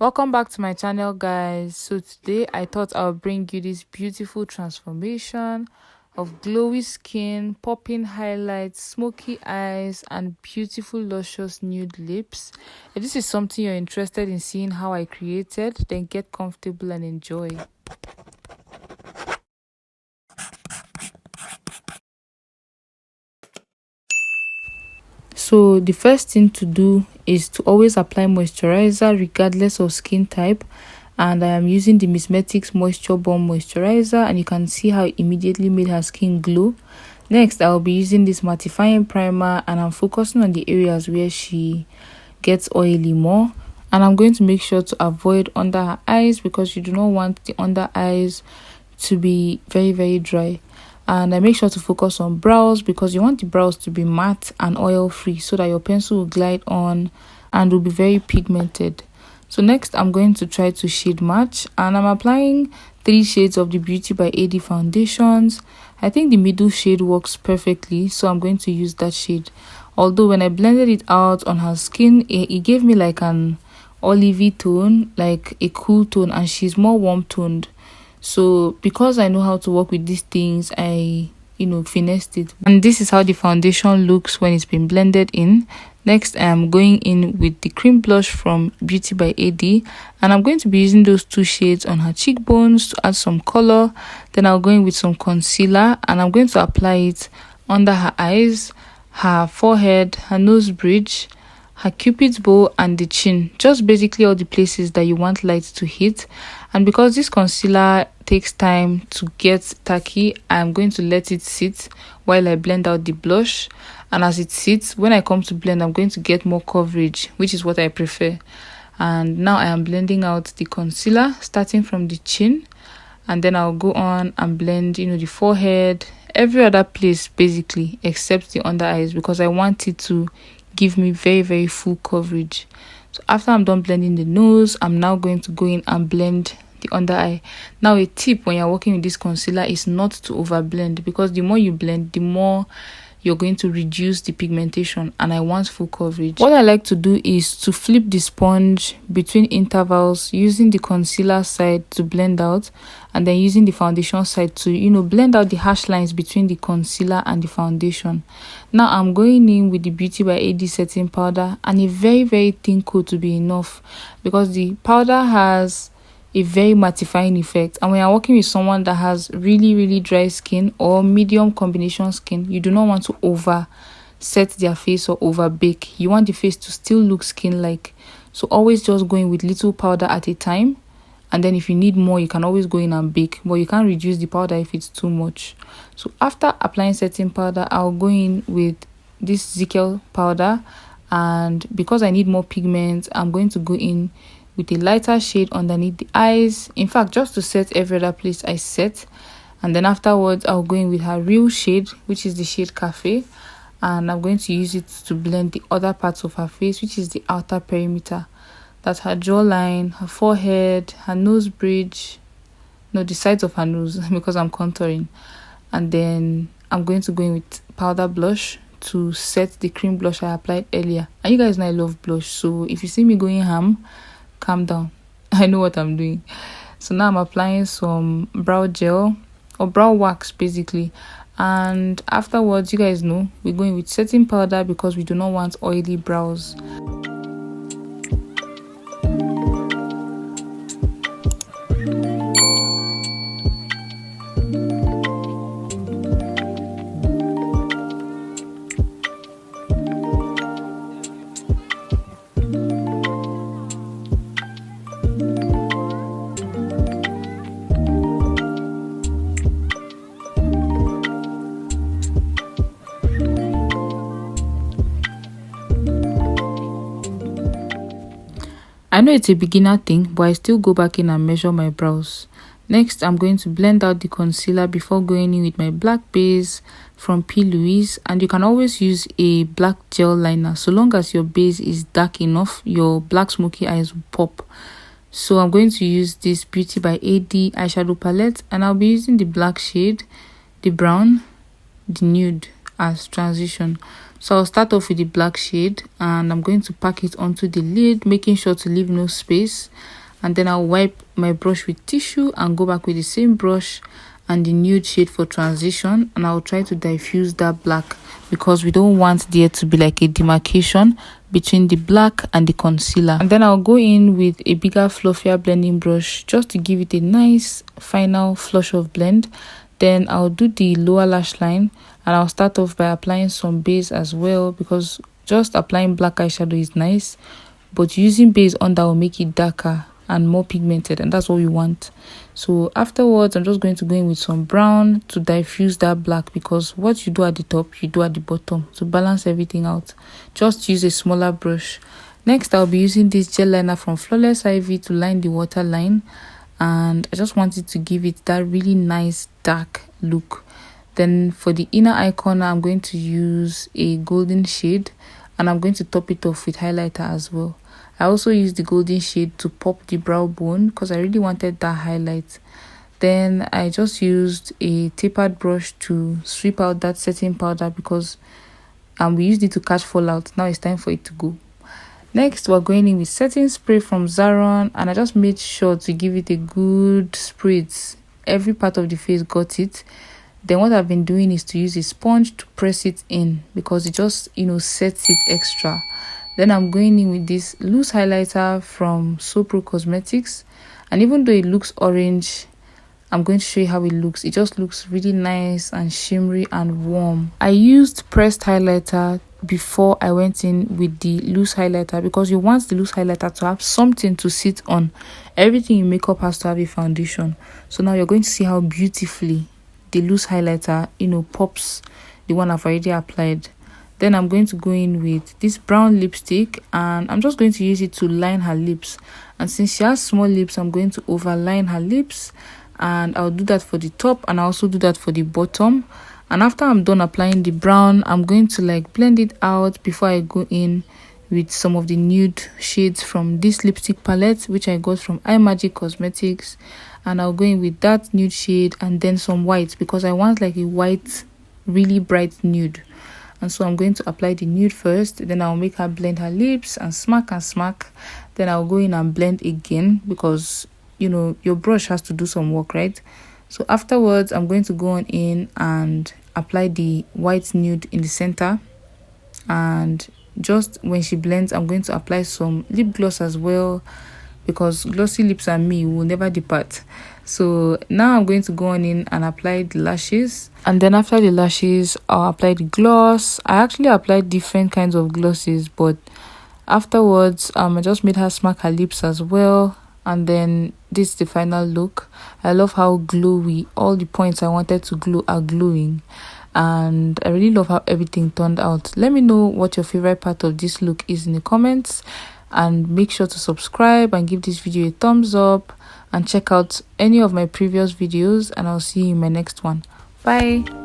Welcome back to my channel, guys. So today I thought I'll bring you this beautiful transformation of glowy skin, popping highlights, smoky eyes, and beautiful luscious nude lips. If this is something you're interested in seeing how I created, then get comfortable and enjoy. So the first thing to do is to always apply moisturizer regardless of skin type, and I am using the Mismetics Moisture Bomb Moisturizer, and you can see how it immediately made her skin glow. Next, I'll be using this mattifying primer, and I'm focusing on the areas where she gets oily more, and I'm going to make sure to avoid under her eyes because you do not want the under eyes to be very dry. And I make sure to focus on brows because you want the brows to be matte and oil free so that your pencil will glide on and will be very pigmented. So next I'm going to try to shade match, and I'm applying 3 shades of the Beauty by AD foundations. I think the middle shade works perfectly, so I'm going to use that shade. Although when I blended it out on her skin, it gave me like an olivey tone, like a cool tone, and she's more warm toned. So because I know how to work with these things, I finessed it, and this is how the foundation looks when it's been blended in. Next, I am going in with the cream blush from Beauty by AD, and I'm going to be using those 2 shades on her cheekbones to add some color. Then I'll go in with some concealer, and I'm going to apply it under her eyes, her forehead, her nose bridge, her cupid's bow, and the chin. Just basically all the places that you want light to hit. And because this concealer takes time to get tacky, I'm going to let it sit while I blend out the blush. And as it sits, when I come to blend, I'm going to get more coverage, which is what I prefer. And now I am blending out the concealer starting from the chin, and then I'll go on and blend the forehead, every other place basically except the under eyes, because I want it to give me very full coverage. So after I'm done blending the nose, I'm now going to go in and blend the under eye. Now a tip when you're working with this concealer is not to over blend, because the more you blend, the more you're going to reduce the pigmentation, and I want full coverage. What I like to do is to flip the sponge between intervals, using the concealer side to blend out, and then using the foundation side to blend out the harsh lines between the concealer and the foundation. Now I'm going in with the Beauty by AD setting powder, and a very thin coat to be enough, because the powder has a very mattifying effect, and when you're working with someone that has really dry skin or medium combination skin, you do not want to over set their face or over bake. You want the face to still look skin like. So always just going with little powder at a time, and then if you need more, you can always go in and bake, but you can't reduce the powder if it's too much. So after applying setting powder, I'll go in with this Zickel powder, and because I need more pigment, I'm going to go in with a lighter shade underneath the eyes. In fact, just to set every other place I set. And then afterwards, I'll go in with her real shade, which is the shade Cafe. And I'm going to use it to blend the other parts of her face, which is the outer perimeter. That's her jawline, her forehead, her nose bridge. No, the sides of her nose, because I'm contouring. And then I'm going to go in with powder blush to set the cream blush I applied earlier. And you guys know I love blush, so if you see me going ham, calm down. I know what I'm doing. So now I'm applying some brow gel or brow wax basically, and afterwards, you guys know we're going with setting powder because we do not want oily brows. I know it's a beginner thing, but I still go back in and measure my brows. Next, I'm going to blend out the concealer before going in with my black base from P. Louise. And you can always use a black gel liner. So long as your base is dark enough, your black smoky eyes will pop. So I'm going to use this Beauty by AD eyeshadow palette. And I'll be using the black shade, the brown, the nude as transition. So I'll start off with the black shade, and I'm going to pack it onto the lid, making sure to leave no space. And then I'll wipe my brush with tissue and go back with the same brush and the nude shade for transition, and I'll try to diffuse that black because we don't want there to be like a demarcation between the black and the concealer. And then I'll go in with a bigger fluffier blending brush just to give it a nice final flush of blend. Then I'll do the lower lash line, and I'll start off by applying some base as well, because just applying black eyeshadow is nice, but using base on that will make it darker and more pigmented, and that's what we want. So afterwards, I'm just going to go in with some brown to diffuse that black, because what you do at the top, you do at the bottom to balance everything out. Just use a smaller brush. Next, I'll be using this gel liner from Flawless Ivy to line the waterline, and I just wanted to give it that really nice dark look. Then for the inner eye corner, I'm going to use a golden shade, and I'm going to top it off with highlighter as well. I also used the golden shade to pop the brow bone because I really wanted that highlight. Then I just used a tapered brush to sweep out that setting powder, because we used it to catch fallout. Now it's time for it to go. Next, we're going in with setting spray from Zaron, and I just made sure to give it a good spritz. Every part of the face got it. Then what I've been doing is to use a sponge to press it in, because it just, sets it extra. Then I'm going in with this loose highlighter from So Pro Cosmetics, and even though it looks orange, I'm going to show you how it looks. It just looks really nice and shimmery and warm. I used pressed highlighter before I went in with the loose highlighter, because you want the loose highlighter to have something to sit on. Everything in makeup has to have a foundation. So now you're going to see how beautifully the loose highlighter, pops the one I've already applied. Then I'm going to go in with this brown lipstick, and I'm just going to use it to line her lips. And since she has small lips, I'm going to overline her lips, and I'll do that for the top, and I'll also do that for the bottom. And after I'm done applying the brown, I'm going to blend it out before I go in with some of the nude shades from this lipstick palette, which I got from iMagic Cosmetics. And I'll go in with that nude shade and then some white, because I want a white, really bright nude. And so I'm going to apply the nude first, then I'll make her blend her lips and smack. Then I'll go in and blend again, because your brush has to do some work, right? So afterwards, I'm going to go on in and apply the white nude in the center, and just when she blends, I'm going to apply some lip gloss as well, because glossy lips and me will never depart. So now I'm going to go on in and apply the lashes, and then after the lashes, I'll apply the gloss. I actually applied different kinds of glosses, but afterwards I just made her smack her lips as well. And then this is the final look. I love how glowy all the points I wanted to glow are glowing, and I really love how everything turned out. Let me know what your favorite part of this look is in the comments, and make sure to subscribe and give this video a thumbs up, and check out any of my previous videos, and I'll see you in my next one. Bye.